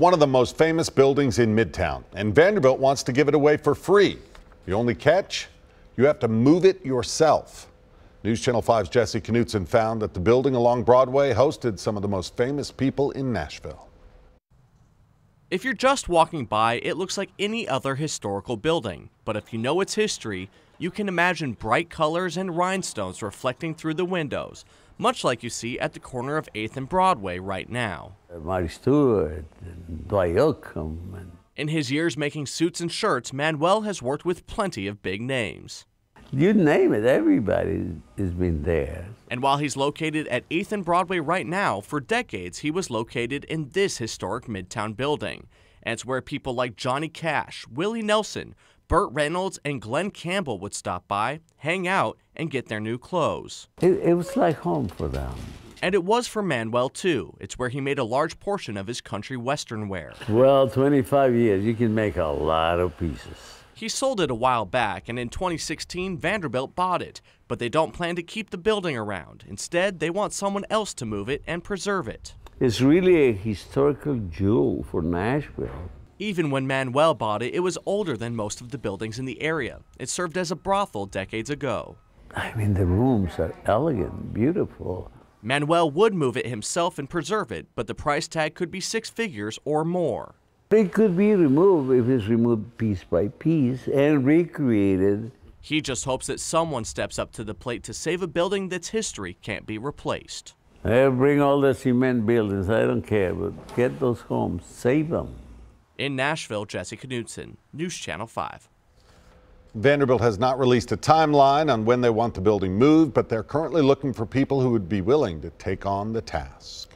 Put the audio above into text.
One of the most famous buildings in Midtown, and Vanderbilt wants to give it away for free. The only catch? You have to move it yourself. News Channel 5's Jesse Knutson found that the building along Broadway hosted some of the most famous people in Nashville. If you're just walking by, it looks like any other historical building. But if you know its history, you can imagine bright colors and rhinestones reflecting through the windows, much like you see at the corner of 8th and Broadway right now. Mary Stewart, and Dwight Yoakam. In his years making suits and shirts, Manuel has worked with plenty of big names. You name it, everybody has been there. And while he's located at 8th and Broadway right now, for decades he was located in this historic Midtown building. And it's where people like Johnny Cash, Willie Nelson, Burt Reynolds, and Glenn Campbell would stop by, hang out, and get their new clothes. It was like home for them. And it was for Manuel, too. It's where he made a large portion of his country western wear. Well, 25 years, you can make a lot of pieces. He sold it a while back, and in 2016, Vanderbilt bought it. But they don't plan to keep the building around. Instead, they want someone else to move it and preserve it. It's really a historical jewel for Nashville. Even when Manuel bought it, it was older than most of the buildings in the area. It served as a brothel decades ago. I mean, the rooms are elegant, beautiful. Manuel would move it himself and preserve it, but the price tag could be 6 figures or more. It could be removed if it's removed piece by piece and recreated. He just hopes that someone steps up to the plate to save a building that's history can't be replaced. Bring all the cement buildings, I don't care, but get those homes, save them. In Nashville, Jesse Knutson, News Channel 5. Vanderbilt has not released a timeline on when they want the building moved, but they're currently looking for people who would be willing to take on the task.